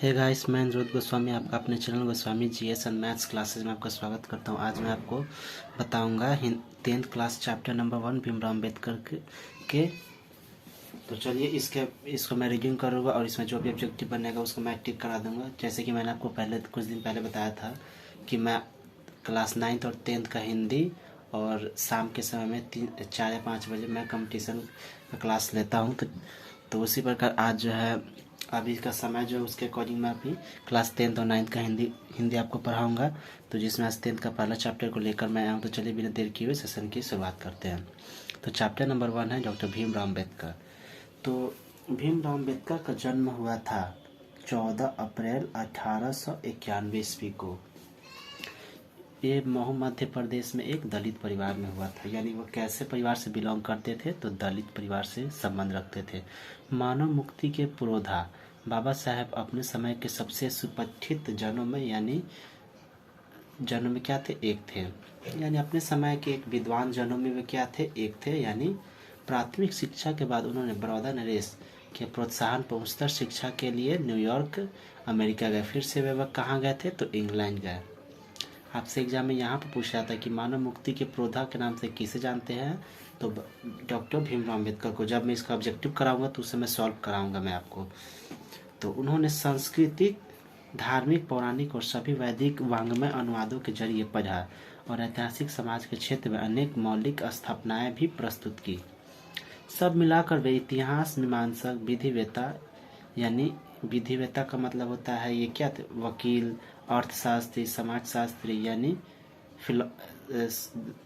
Hey guys, मैं अनिरुद्ध गोस्वामी आपका अपने channel Goswami GS and maths classes में आपका स्वागत करता हूं। आज मैं आपको बताऊंगा 10th class chapter number 1 Bhimrao Ambedkar के। तो चलिए इसको मैं रिव्यू करूँगा और इसमें जो भी ऑब्जेक्टिव बनेगा उसको मैं टिक करा दूंगा। जैसे कि मैंने आपको कुछ दिन पहले बताया था कि मैं क्लास 9th और 10th का हिंदी और शाम के समय में 4 या 5 बजे मैं कंपटीशन का क्लास लेता हूँ। तो उसी प्रकार आज जो है अभी का समय जो है उसके अकॉर्डिंग मैं अभी क्लास 10th और 9th का हिंदी आपको पढ़ाऊँगा। तो जिसमें आज 10th का पहला चैप्टर को लेकर मैं आया हूँ। तो चलिए बिना देर किए हुए सेशन की शुरुआत करते हैं। तो चैप्टर नंबर 1 है डॉक्टर भीमराव अम्बेडकर। तो भीमराव अम्बेडकर का जन्म हुआ था 14 अप्रैल 1891 ईस्वी को। ये महू मध्य प्रदेश में एक दलित परिवार में हुआ था। यानी वो कैसे परिवार से बिलोंग करते थे? तो दलित परिवार से संबंध रखते थे। मानव मुक्ति के पुरोधा बाबा साहेब अपने समय के सबसे सुप्रतिष्ठित जनों में क्या थे? एक थे। यानी अपने समय के एक विद्वान जनों में वे क्या थे? एक थे। यानी प्राथमिक शिक्षा के बाद उन्होंने बड़ौदा नरेश के प्रोत्साहन पर उच्चतर शिक्षा के लिए न्यूयॉर्क अमेरिका गए। फिर से वे कहाँ गए थे? तो इंग्लैंड गए। आपसे एग्जाम में यहाँ पर पूछा जाता है कि मानव मुक्ति के पुरोधा के नाम से किसे जानते हैं? तो डॉक्टर भीमराव अम्बेडकर को। जब मैं इसका ऑब्जेक्टिव कराऊंगा तो उसे मैं सॉल्व कराऊंगा मैं आपको। तो उन्होंने सांस्कृतिक, धार्मिक, पौराणिक और सभी वैदिक वांग्मय अनुवादों के जरिए पढ़ा और ऐतिहासिक समाज के क्षेत्र में अनेक मौलिक स्थापनाएं भी प्रस्तुत की। सब मिलाकर वे इतिहास मीमांसक, विधिवेता, यानी विधिवेता का मतलब होता है ये क्या थे? वकील, अर्थशास्त्री, समाजशास्त्री, यानी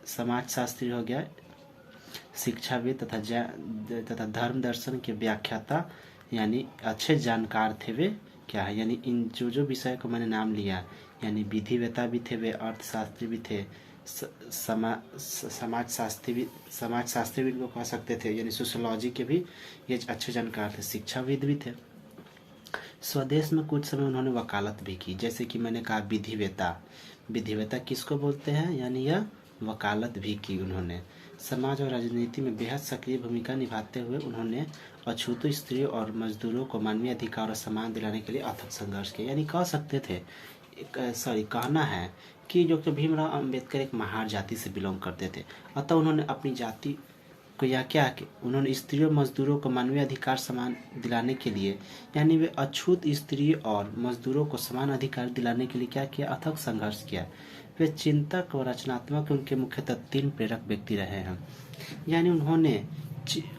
समाजशास्त्री हो गया, शिक्षाविद तथा धर्म दर्शन के व्याख्याता, यानी अच्छे जानकार थे वे। क्या है? यानी इन जो विषय को मैंने नाम लिया, यानी विधिवेता भी थे वे, अर्थशास्त्री भी थे, समाजशास्त्री भी इनको कह सकते थे, यानी सोशियोलॉजी के भी ये अच्छे जानकार थे, शिक्षाविद भी थे। स्वदेश में कुछ समय उन्होंने वकालत भी की। जैसे कि मैंने कहा विधिवेता किसको बोलते हैं? यानी यह वकालत भी की उन्होंने। समाज और राजनीति में बेहद सक्रिय भूमिका निभाते हुए उन्होंने अछूत स्त्रियों और मजदूरों को मानवीय अधिकार और सम्मान दिलाने के लिए अथक संघर्ष किया। यानी कह सकते थे, कहना है कि डॉक्टर भीमराव अम्बेडकर एक महार जाति से बिलोंग करते थे। अतः उन्होंने अपनी जाति को उन्होंने स्त्रियों मजदूरों को मानवीय अधिकार समान दिलाने के लिए, यानी वे अछूत स्त्रियों और मजदूरों को समान अधिकार दिलाने के लिए क्या किया? अथक संघर्ष किया। वे चिंतक और रचनात्मक उनके मुख्यतः 3 प्रेरक व्यक्ति रहे हैं। यानी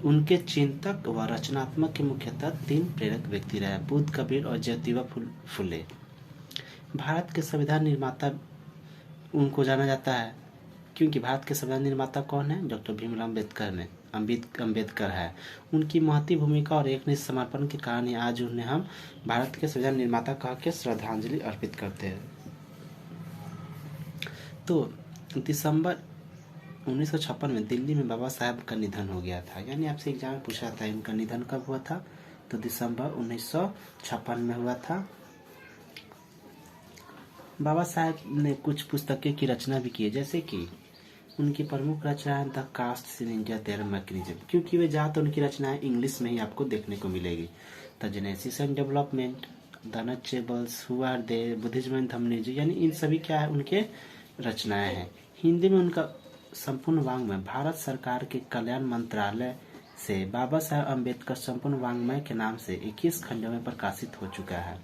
उनके चिंतक व रचनात्मक के मुख्यतः 3 प्रेरक व्यक्ति रहे, बुद्ध, कबीर और ज्योतिबा फुले। भारत के संविधान निर्माता उनको जाना जाता है, क्योंकि भारत के संविधान निर्माता कौन है? डॉक्टर भीमराव अम्बेडकर है। उनकी महती भूमिका और एक निष्ठ समर्पण के कारण ही आज उन्हें हम भारत के संविधान निर्माता कह के श्रद्धांजलि अर्पित करते हैं। तो दिसंबर 1956 में दिल्ली में बाबा साहेब का निधन हो गया था। यानी आपसे एग्जाम में पूछा था इनका निधन कब हुआ था? तो दिसंबर 1956 में हुआ था। बाबा साहेब ने कुछ पुस्तकें की रचना भी की है। जैसे कि उनकी प्रमुख रचना है the caste in India their mechanism, क्योंकि वे ज़्यादातर उनकी रचनाएं इंग्लिश में ही आपको देखने को मिलेगी। The genesis and development, the untouchables, who are they, Buddhism and थंबनेज, यानी इन सभी क्या है? उनके रचनाएं हैं। हिंदी में उनका संपूर्ण वाङ्मय भारत सरकार के कल्याण मंत्रालय से बाबा साहेब अम्बेडकर संपूर्ण वाङ्मय के नाम से 21 खंडों में प्रकाशित हो चुका है।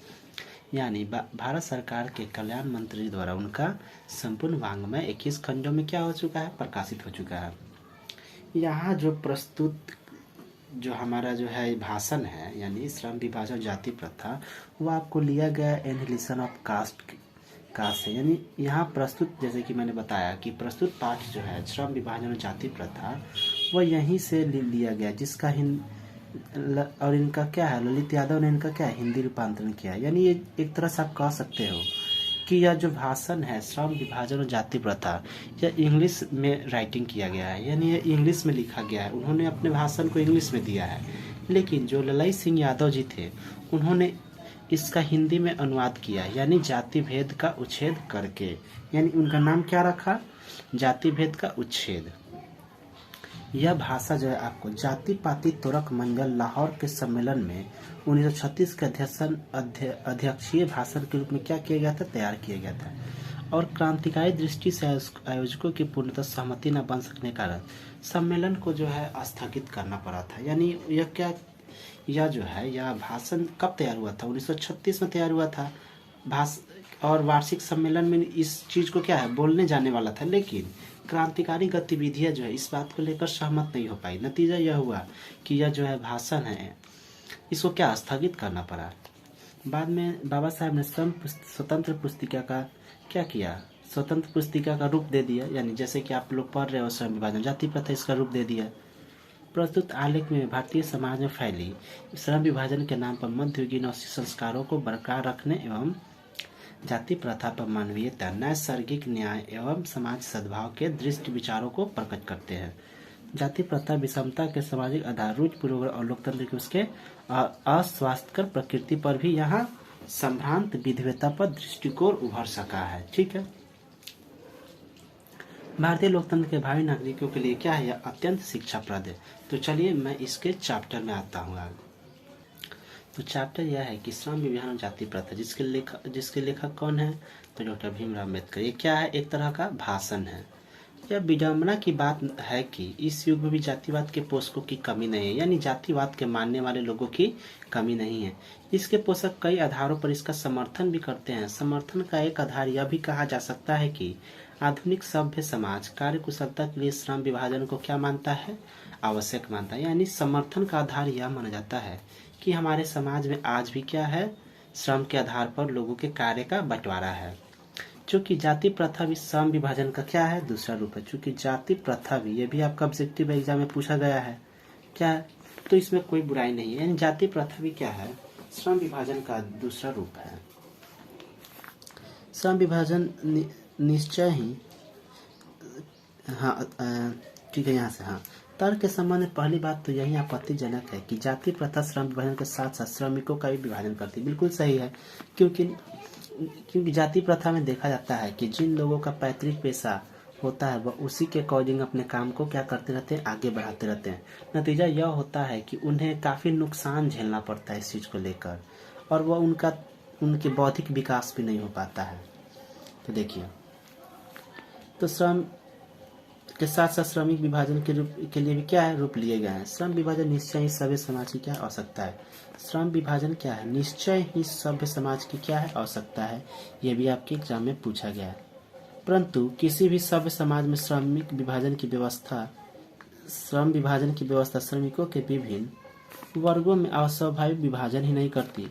यानी भारत सरकार के कल्याण मंत्री द्वारा उनका संपूर्ण वाङ्मय 21 खंडों में क्या हो चुका है? प्रकाशित हो चुका है। यहाँ जो हमारा जो है भाषण है, यानी श्रम विभाजन जाति प्रथा, वो आपको लिया गया एनहिलेशन ऑफ कास्ट से। यानी यहाँ प्रस्तुत, जैसे कि मैंने बताया कि प्रस्तुत पाठ जो है श्रम विभाजन और जाति प्रथा, वो यहीं से लिया गया, जिसका और इनका क्या है? ललित यादव ने इनका क्या है? हिंदी रूपांतरण किया है। यानी ये एक तरह से आप कह सकते हो कि यह जो भाषण है श्रम विभाजन और जाति प्रथा, यह इंग्लिश में राइटिंग किया गया है। यानी ये इंग्लिश में लिखा गया है। उन्होंने अपने भाषण को इंग्लिश में दिया है, लेकिन जो ललाई सिंह यादव जी थे उन्होंने इसका हिंदी में अनुवाद किया, यानी जाति भेद का उच्छेद करके। यानी उनका नाम क्या रखा? जाति भेद का उच्छेद। यह भाषा जो है आपको जाति पाति तुरक मंगल लाहौर के सम्मेलन में 1936 के अध्यक्षीय भाषण के रूप में क्या किया गया था, तैयार किया गया था। और क्रांतिकारी दृष्टि से आयोजकों की पूर्णतः सहमति न बन सकने के कारण सम्मेलन को जो है स्थगित करना पड़ा था। यानी यह जो है यह भाषण कब तैयार हुआ था, 1936 में तैयार हुआ था। और वार्षिक सम्मेलन में इस चीज को क्या है, बोलने जाने वाला था, लेकिन क्रांतिकारी गतिविधियां जो है इस बात को लेकर सहमत नहीं हो पाई। नतीजा यह हुआ कि यह जो है भाषण है इसको क्या स्थगित करना पड़ा। बाद में बाबा साहब ने स्वतंत्र पुस्तिका का क्या किया, स्वतंत्र पुस्तिका का रूप दे दिया। यानी जैसे कि आप लोग पढ़ रहे हो श्रम विभाजन जाति प्रथा, इसका रूप दे दिया। प्रस्तुत आलेख में भारतीय समाज में फैली श्रम विभाजन के नाम पर मध्ययुगीन संस्कारों को बरकरार रखने एवं जाति प्रथा पर मानवीयता, नैसर्गिक न्याय एवं समाज सद्भाव के दृष्टि विचारों को प्रकट करते हैं। जाति प्रथा विषमता के सामाजिक आधार, रूढ़ पूर्वग्रह और लोकतंत्र के उसके अस्वास्थ्यकर प्रकृति पर भी यहाँ संभ्रांत विधवेता पर दृष्टिकोण उभर सका है। ठीक है, भारतीय लोकतंत्र के भावी नागरिकों के लिए क्या है, यह अत्यंत शिक्षाप्रद है। तो चलिए मैं इसके चैप्टर में आता हूँ आगे। तो चैप्टर यह है कि श्रम विभाजन और जाति प्रथा, जिसके लेखक कौन है, तो डॉक्टर भीमराव अम्बेडकर। ये क्या है, एक तरह का भाषण है। यह विडम्बना की बात है कि इस युग में भी जातिवाद के पोषकों की कमी नहीं है, यानी जातिवाद के मानने वाले लोगों की कमी नहीं है। इसके पोषक कई आधारों पर इसका समर्थन भी करते हैं। समर्थन का एक आधार यह भी कहा जा सकता है कि आधुनिक सभ्य समाज कार्य कुशलता के लिए श्रम विभाजन को क्या मानता है, आवश्यक मानता है। यानी समर्थन का आधार यह माना जाता है कि हमारे समाज में आज भी क्या है, श्रम के आधार पर लोगों के कार्य का बंटवारा है। चूंकि जाति प्रथा भी श्रम विभाजन का क्या है, दूसरा रूप है। चूंकि जाति प्रथा भी, ये भी आपका ऑब्जेक्टिव एग्जाम में पूछा गया है क्या है, तो इसमें कोई बुराई नहीं है। यानी जाति प्रथा भी क्या है, श्रम विभाजन का दूसरा रूप है। श्रम विभाजन निश्चय ही, हाँ ठीक है, यहाँ से हाँ तर्क के संबंध में पहली बात तो यही आपत्तिजनक है कि जाति प्रथा श्रम विभाजन के साथ साथ श्रमिकों का भी विभाजन करती है। बिल्कुल सही है, क्योंकि जाति प्रथा में देखा जाता है कि जिन लोगों का पैतृक पेशा होता है वह उसी के अकॉर्डिंग अपने काम को क्या करते रहते हैं, आगे बढ़ाते रहते हैं। नतीजा यह होता है कि उन्हें काफी नुकसान झेलना पड़ता है इस चीज को लेकर, और वह उनके बौद्धिक विकास भी नहीं हो पाता है। तो देखिए, तो श्रम के साथ साथ श्रमिक विभाजन के लिए भी क्या है, रूप लिए गए हैं। श्रम विभाजन निश्चय ही सभ्य समाज की क्या आवश्यकता है। श्रम विभाजन क्या है, निश्चय ही सभ्य समाज की क्या है, आवश्यकता है। यह भी आपके एग्जाम में पूछा गया है। परंतु किसी भी सभ्य समाज में श्रम विभाजन की व्यवस्था श्रमिकों के विभिन्न वर्गों में अस्वाभाविक विभाजन ही नहीं करती।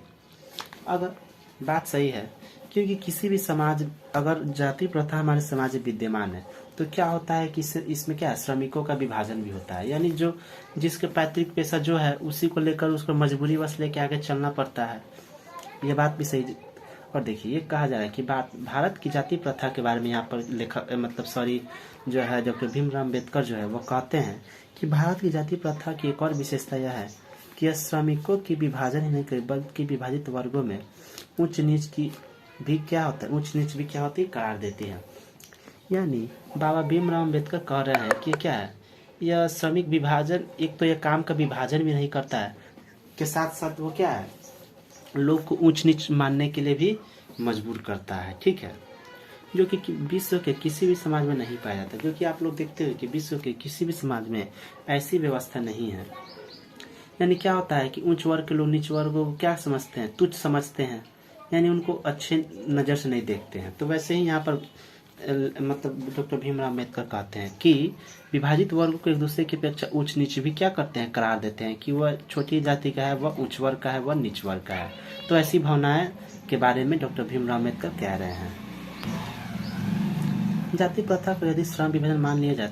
अगर बात सही है, क्योंकि किसी भी समाज, अगर जाति प्रथा हमारे समाज में विद्यमान है तो क्या होता है कि इसमें क्या है, श्रमिकों का विभाजन भी होता है। यानी जो जिसके पैतृक पेशा जो है उसी को लेकर उसको मजबूरी बस लेके आगे चलना पड़ता है। ये बात भी सही। और देखिए, ये कहा जा रहा है कि भारत की जाति प्रथा के बारे में यहाँ पर जो है डॉक्टर भीमराव अम्बेडकर जो है वो कहते हैं कि भारत की जाति प्रथा की एक और विशेषता यह है कि यह श्रमिकों की विभाजन ही नहीं करे, बल्कि विभाजित वर्गों में उच्च नीच भी क्या होती है, करार देती है। यानी बाबा भीमराव अम्बेडकर कह रहे हैं कि क्या है, यह श्रमिक विभाजन, एक तो यह काम का विभाजन भी नहीं करता है, के साथ साथ वो क्या है, लोग को ऊंच नीच मानने के लिए भी मजबूर करता है। ठीक है, जो कि विश्व के किसी भी समाज में नहीं पाया जाता, क्योंकि आप लोग देखते हो कि विश्व के किसी भी समाज में ऐसी व्यवस्था नहीं है। यानी क्या होता है कि उच्च वर्ग के लोग नीच वर्ग को क्या समझते हैं, तुच्छ समझते हैं, यानी उनको अच्छे नज़र से नहीं देखते हैं। तो वैसे ही यहाँ पर डॉक्टर भीमराव अम्बेडकर कहते हैं कि विभाजित वर्ग को एक दूसरे की अपेक्षा उच्च नीच भी क्या करते हैं, करार देते हैं कि वह छोटी जाति का है, वह उच्च वर्ग का है, वह नीच वर्ग का है। तो ऐसी भावनाएं के बारे में डॉक्टर भीमराव अम्बेडकर कह रहे हैं। जाति प्रथा को यदि श्रम विभाजन मान लिया जाए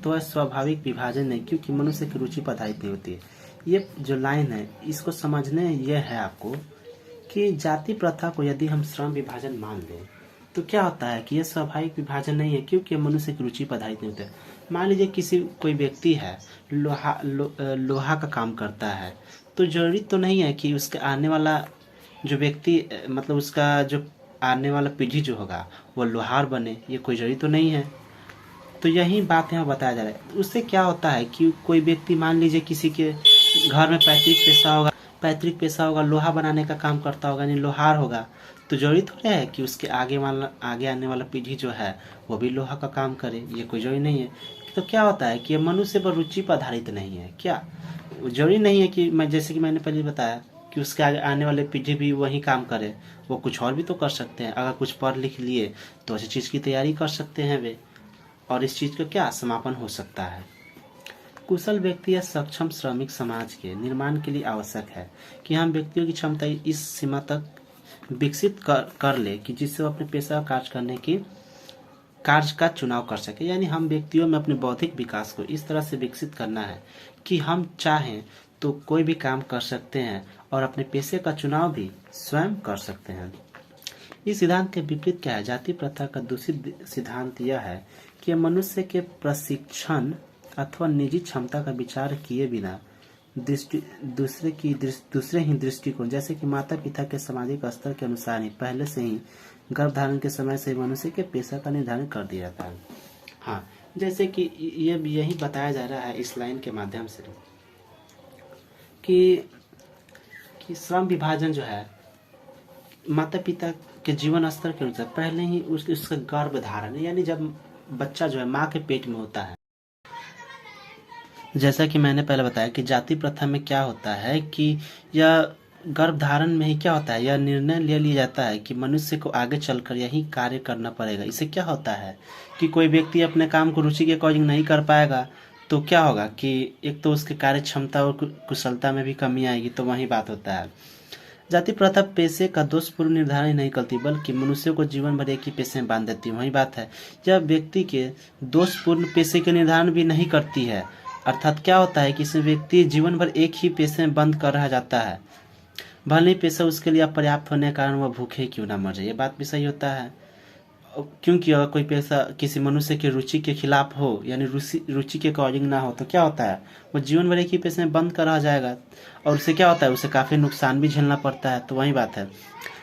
तो स्वाभाविक विभाजन नहीं, क्योंकि मनुष्य की रुचि प्रधारित नहीं होती है। ये जो लाइन है इसको समझने ये है आपको कि जाति प्रथा को यदि हम श्रम विभाजन मान लें तो क्या होता है कि यह स्वाभाविक विभाजन नहीं है, क्योंकि मनुष्य की रुचि प्रधारित नहीं होता है। मान लीजिए कोई व्यक्ति है, लोहा का काम करता है, तो जरूरी तो नहीं है कि उसके आने वाला जो व्यक्ति, उसका जो आने वाला पीढ़ी जो होगा वो लोहार बने, ये कोई जरूरी तो नहीं है। तो यही बात यहाँ बताया जा रहा है। उससे क्या होता है कि कोई व्यक्ति मान लीजिए किसी के घर में पैतृक पेशा होगा, लोहा बनाने का काम करता होगा, यानी लोहार होगा, तो जरूरी थोड़ा है कि उसके आगे आने वाला पीढ़ी जो है वो भी लोहा का काम करे, ये कोई जरूरी नहीं है। तो क्या होता है कि ये मनुष्य पर रुचि पर आधारित नहीं है। क्या जरूरी नहीं है कि जैसे कि मैंने पहले बताया कि उसके आगे आने वाले पीढ़ी भी वही काम करे, वो कुछ और भी तो कर सकते हैं। अगर कुछ पढ़ लिख लिए तो ऐसी चीज़ की तैयारी कर सकते हैं वे, और इस चीज़ का क्या समापन हो सकता है। कुशल व्यक्ति या सक्षम श्रमिक समाज के निर्माण के लिए आवश्यक है कि हम व्यक्तियों की क्षमता इस सीमा तक विकसित कर ले कि जिससे वो अपने पेशा कार्य का चुनाव कर सके। यानी हम व्यक्तियों में अपने बौद्धिक विकास को इस तरह से विकसित करना है कि हम चाहें तो कोई भी काम कर सकते हैं और अपने पेशे का चुनाव भी स्वयं कर सकते हैं। इस सिद्धांत के विपरीत क्या है? जाति प्रथा का दूसरी सिद्धांत यह है कि मनुष्य के प्रशिक्षण अथवा निजी क्षमता का विचार किए बिना दूसरे ही दृष्टिकोण, जैसे कि माता पिता के सामाजिक स्तर के अनुसार ही पहले से ही गर्भधारण के समय से मनुष्य के पेशा का निर्धारण कर दिया जाता है। हाँ, जैसे कि ये यही बताया जा रहा है इस लाइन के माध्यम से कि श्रम विभाजन जो है माता पिता के जीवन स्तर के अनुसार पहले ही उसका गर्भधारण, यानी जब बच्चा जो है माँ के पेट में होता है, जैसा कि मैंने पहले बताया कि जाति प्रथा में क्या होता है कि यह गर्भधारण में ही क्या होता है, यह निर्णय ले लिया जाता है कि मनुष्य को आगे चलकर यही कार्य करना पड़ेगा। इससे क्या होता है कि कोई व्यक्ति अपने काम को रुचि के अकॉर्डिंग नहीं कर पाएगा तो क्या होगा कि एक तो उसके कार्य क्षमता और कुशलता में भी कमी आएगी। तो वही बात होता है। जाति प्रथा पेशे का दोषपूर्ण निर्धारण नहीं करती बल्कि मनुष्य को जीवन भर एक ही पेशे में बांध देती है। वही बात है, जब व्यक्ति के दोषपूर्ण पेशे के निर्धारण भी नहीं करती है, अर्थात क्या होता है कि इस व्यक्ति जीवन भर एक ही पेशे में बंद कर रह जाता है, भले ही पेशा उसके लिए अपर्याप्त होने के कारण वह भूखे क्यों ना मर जाए। ये बात भी सही होता है, क्योंकि अगर कोई पेशा किसी मनुष्य के रुचि के खिलाफ हो, यानी रुचि के अकॉर्डिंग ना हो, तो क्या होता है वो जीवन भर एक ही पेशे में बंद कर रह जाएगा और उससे क्या होता है, उसे काफ़ी नुकसान भी झेलना पड़ता है। तो वही बात है,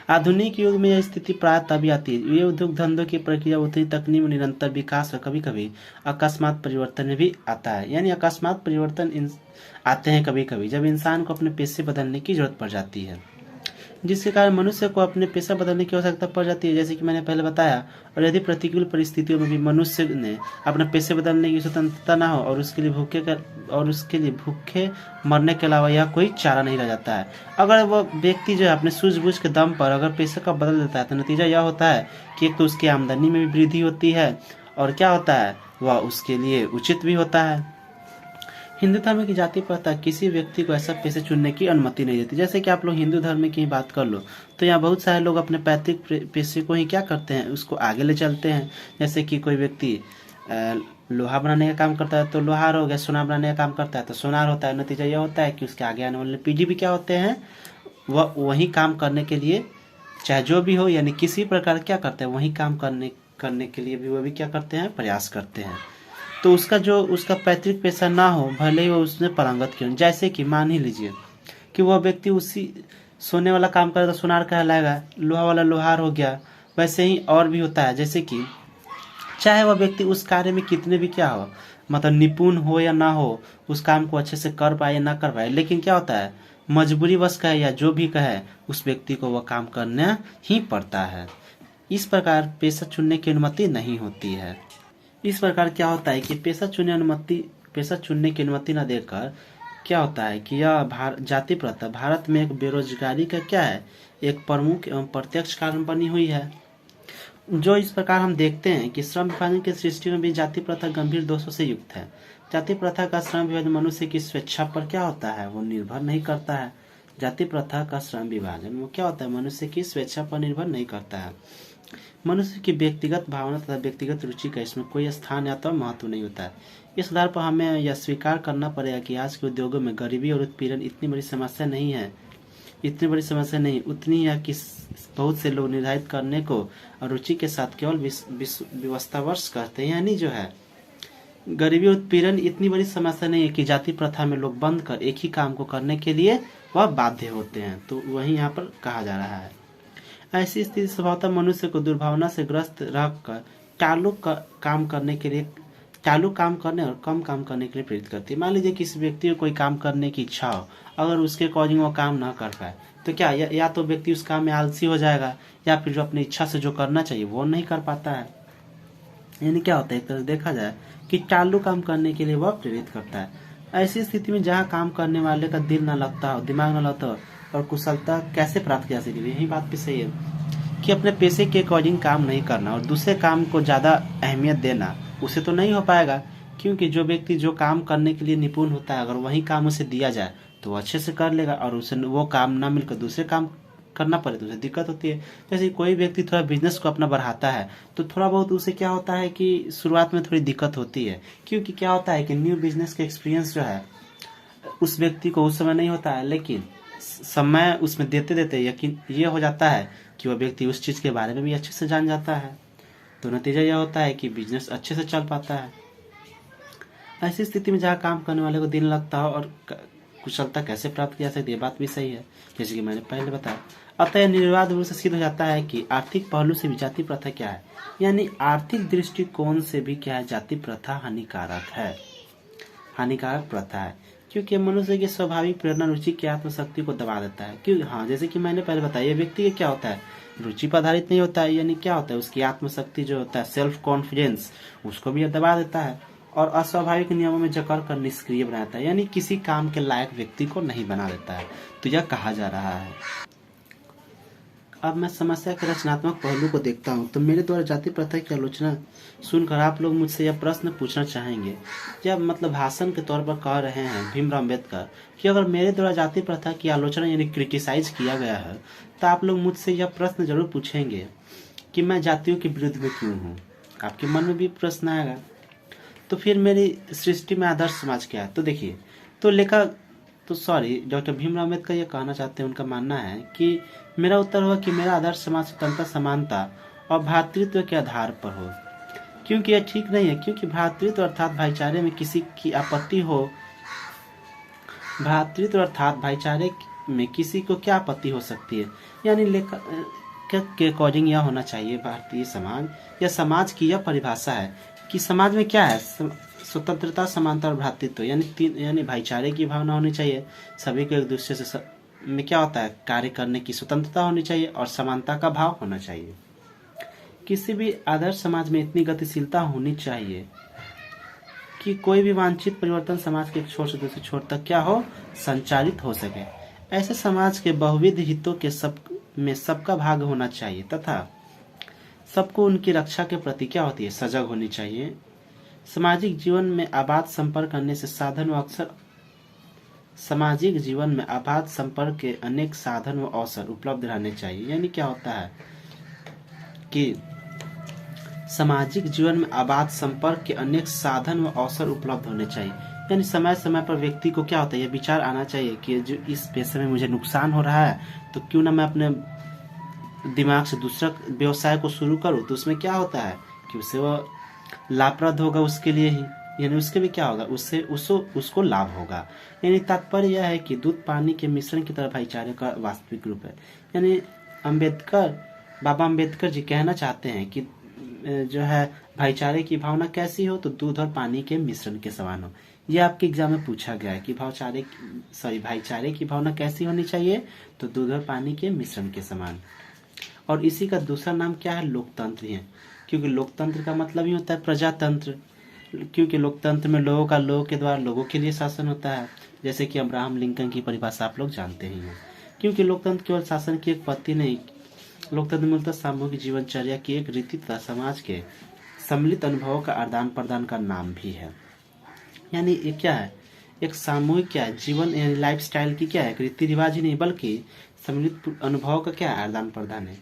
आधुनिक युग में यह स्थिति प्राय तभी आती है, ये उद्योग धंधों की प्रक्रिया उतनी तकनीक में निरंतर विकास और कभी कभी अकस्मात परिवर्तन में भी आता है। यानी अकस्मात परिवर्तन आते हैं कभी कभी जब इंसान को अपने पेशे बदलने की जरूरत पड़ जाती है, जिसके कारण मनुष्य को अपने पेशा बदलने की आवश्यकता पड़ जाती है, जैसे कि मैंने पहले बताया। और यदि प्रतिकूल परिस्थितियों में भी मनुष्य ने अपना पेशे बदलने की स्वतंत्रता ना हो और उसके लिए भूखे मरने के अलावा यह कोई चारा नहीं रह जाता है। अगर वो व्यक्ति जो है अपने सूझबूझ के दम पर अगर पेशे का बदल देता है तो नतीजा यह होता है कि एक तो उसकी आमदनी में भी वृद्धि होती है और क्या होता है वह उसके लिए उचित भी होता है। हिंदू धर्म की जाति प्रथा किसी व्यक्ति को ऐसा पेशे चुनने की अनुमति नहीं देती। जैसे कि आप लोग हिंदू धर्म की बात कर लो तो यहाँ बहुत सारे लोग अपने पैतृक पेशे को ही क्या करते हैं, उसको आगे ले चलते हैं। जैसे कि कोई व्यक्ति लोहा बनाने का काम करता है तो लोहार हो गया, सोना बनाने का काम करता है तो सोनार होता है। नतीजा यह होता है कि उसके आगे आने वाले पीढ़ी भी क्या होते हैं, वह वही काम करने के लिए चाहे जो भी हो, यानी किसी प्रकार क्या करते हैं, वही काम करने के लिए भी वह भी क्या करते हैं, प्रयास करते हैं। तो उसका पैतृक पेशा ना हो, भले ही वो उसने पारंगत क्यों। जैसे कि मान ही लीजिए कि वह व्यक्ति उसी सोने वाला काम करे तो सोनार कहलाएगा, लोहा वाला लोहार हो गया। वैसे ही और भी होता है, जैसे कि चाहे वह व्यक्ति उस कार्य में कितने भी क्या हो, मतलब निपुण हो या ना हो, उस काम को अच्छे से कर पाए या ना कर पाए, लेकिन क्या होता है मजबूरी वश कहे या जो भी कहे उस व्यक्ति को वह काम करना ही पड़ता है। इस प्रकार पेशा चुनने की अनुमति नहीं होती है। इस प्रकार क्या होता है कि पेशा चुनने की अनुमति न देकर क्या होता है कि यह जाति प्रथा भारत में एक बेरोजगारी का क्या है, एक प्रमुख एवं प्रत्यक्ष कारण बनी हुई है। जो इस प्रकार हम देखते हैं कि श्रम विभाजन की सृष्टि में भी जाति प्रथा गंभीर दोषों से युक्त है। जाति प्रथा का श्रम विभाजन मनुष्य की स्वेच्छा पर क्या होता है, वो निर्भर नहीं करता है। जाति प्रथा का श्रम विभाजन वो क्या होता है, मनुष्य की स्वेच्छा पर निर्भर नहीं करता है। मनुष्य की व्यक्तिगत भावना तथा व्यक्तिगत रुचि का इसमें कोई स्थान या तो महत्व नहीं होता है। इस आधार पर हमें यह स्वीकार करना पड़ेगा कि आज के उद्योगों में गरीबी और उत्पीड़न इतनी बड़ी समस्या नहीं, उतनी है कि बहुत से लोग निर्धारित करने को और रुचि के साथ केवल व्यवस्थावर्ष करते हैं। यानी जो है गरीबी और उत्पीड़न इतनी बड़ी समस्या नहीं है कि जाति प्रथा में लोग बंद कर एक ही काम को करने के लिए वह बाध्य होते हैं। तो वही यहाँ पर कहा जा रहा है। ऐसी स्थिति स्वभावतः मनुष्य को दुर्भावना से ग्रस्त रखकर काम करने के लिए चालू काम करने और कम काम करने के लिए प्रेरित करती है। मान लीजिए किसी व्यक्ति को कोई काम करने की इच्छा हो, अगर उसके अकॉर्डिंग वो काम ना कर पाए तो क्या या तो व्यक्ति उस काम में आलसी हो जाएगा, या फिर जो अपनी इच्छा से जो करना चाहिए वो नहीं कर पाता है। यानी क्या होता है, एक तरह से देखा जाए कि चालू काम करने के लिए वह प्रेरित करता है। ऐसी स्थिति में जहाँ काम करने वाले का दिल न लगता हो, दिमाग न लगता हो, और कुशलता कैसे प्राप्त किया जा सके, यही बात भी सही है कि अपने पैसे के अकॉर्डिंग काम नहीं करना और दूसरे काम को ज़्यादा अहमियत देना, उसे तो नहीं हो पाएगा। क्योंकि जो व्यक्ति जो काम करने के लिए निपुण होता है, अगर वही काम उसे दिया जाए तो वो अच्छे से कर लेगा, और उसे वो काम ना मिलकर दूसरे काम करना पड़े तो उसे दिक्कत होती है। जैसे कोई व्यक्ति थोड़ा बिजनेस को अपना बढ़ाता है तो थोड़ा बहुत उसे क्या होता है कि शुरुआत में थोड़ी दिक्कत होती है, क्योंकि क्या होता है कि न्यू बिजनेस का एक्सपीरियंस जो है उस व्यक्ति को उस समय नहीं होता है, लेकिन समय उसमें देते देते यकीन ये हो जाता है कि वह व्यक्ति उस चीज़ के बारे में भी अच्छे से जान जाता है, तो नतीजा यह होता है कि बिजनेस अच्छे से चल पाता है। ऐसी स्थिति में जहाँ काम करने वाले को दिन लगता हो और कुशलता कैसे प्राप्त किया जा सकती है, बात भी सही है, जैसे कि मैंने पहले बताया। अतः यह निर्विवाद रूप से सिद्ध हो जाता है कि आर्थिक पहलू से भी जाति प्रथा क्या है, यानी आर्थिक दृष्टिकोण से भी क्या है, जाति प्रथा हानिकारक है, हानिकारक प्रथा है। क्योंकि मनुष्य की स्वाभाविक प्रेरणा रुचि की आत्मशक्ति को दबा देता है। क्योंकि हाँ, जैसे कि मैंने पहले बताया, ये व्यक्ति का क्या होता है, रुचि पर आधारित नहीं होता है, यानी क्या होता है, उसकी आत्मशक्ति जो होता है, सेल्फ कॉन्फिडेंस, उसको भी दबा देता है और अस्वाभाविक नियमों में जकड़ कर निष्क्रिय बनाता है, यानी किसी काम के लायक व्यक्ति को नहीं बना देता है। तो यह कहा जा रहा है। अब मैं समस्या के रचनात्मक पहलू को देखता हूँ, तो मेरे द्वारा जाति प्रथा की आलोचना सुनकर आप लोग मुझसे यह प्रश्न पूछना चाहेंगे, या मतलब भाषण के तौर पर कह रहे हैं भीमराव अम्बेडकर कि अगर मेरे द्वारा जाति प्रथा की आलोचना यानी क्रिटिसाइज किया गया है, तो आप लोग मुझसे यह प्रश्न जरूर पूछेंगे कि मैं जातियों के विरुद्ध में क्यों हूँ। आपके मन में भी प्रश्न आएगा। तो फिर मेरी सृष्टि में आदर्श समाज क्या है, तो देखिए, तो लेखक डॉक्टर भीमराव अम्बेडकर ये कहना चाहते हैं, उनका मानना है कि मेरा उत्तर हुआ कि मेरा आदर्श समाज स्वतंत्रता, समानता और भ्रातृत्व के आधार पर हो। क्योंकि यह ठीक नहीं है, क्योंकि भ्रातृत्व अर्थात भाईचारे में किसी की आपत्ति हो, भ्रातृत्व अर्थात भाईचारे में किसी को क्या आपत्ति हो सकती है, यानी लेखक के अकॉर्डिंग यह होना चाहिए, भारतीय समाज या समाज की यह परिभाषा है कि समाज में क्या है, स्वतंत्रता, समानता और भ्रातृत्व, यानी भाईचारे की भावना होनी चाहिए, सभी को एक दूसरे से में क्या होता है, कार्य करने की स्वतंत्रता होनी चाहिए और समानता का भाव होना चाहिए। किसी भी आदर्श समाज में इतनी गतिशीलता होनी चाहिए कि कोई भी वांछित परिवर्तन समाज के एक छोर से दूसरे छोर तक क्या हो, संचालित हो सके। ऐसे समाज के बहुविध हितों के सबका भाग होना चाहिए तथा सबको उनकी रक्षा के प्रति क्या होती है, सजग होनी चाहिए। सामाजिक जीवन में आबाद संपर्क करने से साधन व अक्सर सामाजिक जीवन में आबाद संपर्क के अनेक साधन व अवसर उपलब्ध रहने चाहिए। यानी क्या होता है कि सामाजिक जीवन में आबाद संपर्क के अनेक साधन व अवसर उपलब्ध होने चाहिए, यानी समय समय पर व्यक्ति को क्या होता है, यह विचार आना चाहिए कि जो इस पेशे में मुझे नुकसान हो रहा है, तो क्यों ना मैं अपने दिमाग से दूसरा व्यवसाय को शुरू करूं। तो उसमें क्या होता है कि उससे वह लाभप्रद होगा उसके लिए ही, यानी उसके भी क्या होगा, उससे उसको लाभ होगा। यानी तात्पर्य यह है कि दूध पानी के मिश्रण की तरह भाईचारे का वास्तविक रूप है। यानी बाबा अम्बेडकर जी कहना चाहते हैं कि जो है भाईचारे की भावना कैसी हो, तो दूध और पानी के मिश्रण के समान हो। यह आपके एग्जाम में पूछा गया है कि भाईचारे की भावना कैसी होनी चाहिए, तो दूध और पानी के मिश्रण के समान। और इसी का दूसरा नाम क्या है, लोकतंत्र है, क्योंकि लोकतंत्र का मतलब ही होता है प्रजातंत्र, क्योंकि लोकतंत्र में लोगों का लोगों के द्वारा लोगों के लिए शासन होता है, जैसे कि अब्राहम लिंकन की परिभाषा आप लोग जानते ही हैं। क्योंकि लोकतंत्र केवल शासन की एक पद्धति नहीं, लोकतंत्र मूलतः सामूहिक जीवनचर्या की एक रीति तथा समाज के सम्मिलित अनुभवों का आदान प्रदान का नाम भी है। यानी ये क्या है, एक सामूहिक क्या है, जीवन यानी लाइफ स्टाइल की क्या है, रीति रिवाज ही नहीं बल्कि सम्मिलित अनुभव का क्या है, आदान प्रदान है।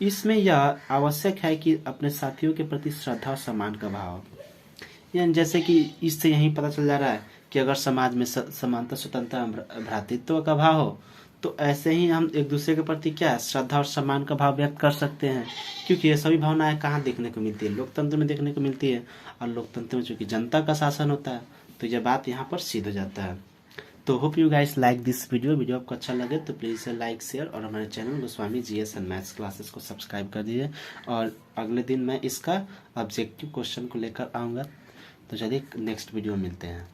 इसमें यह आवश्यक है कि अपने साथियों के प्रति श्रद्धा और सम्मान का भाव, यानी जैसे कि इससे यही पता चल जा रहा है कि अगर समाज में समानता, स्वतंत्रता, भ्रातृत्व का भाव हो, तो ऐसे ही हम एक दूसरे के प्रति क्या है, श्रद्धा और सम्मान का भाव व्यक्त कर सकते हैं। क्योंकि ये सभी भावनाएं कहाँ देखने को मिलती है, लोकतंत्र में देखने को मिलती है, और लोकतंत्र में चूंकि जनता का शासन होता है, तो यह बात यहाँ पर सिद्ध हो जाता है। तो hope you guys like this video आपको अच्छा लगे तो प्लीज़ लाइक, शेयर और हमारे channel Goswami GS and maths classes को सब्सक्राइब कर दीजिए। और अगले दिन मैं इसका ऑब्जेक्टिव क्वेश्चन को लेकर आऊँगा। तो चलिए नेक्स्ट वीडियो में मिलते हैं।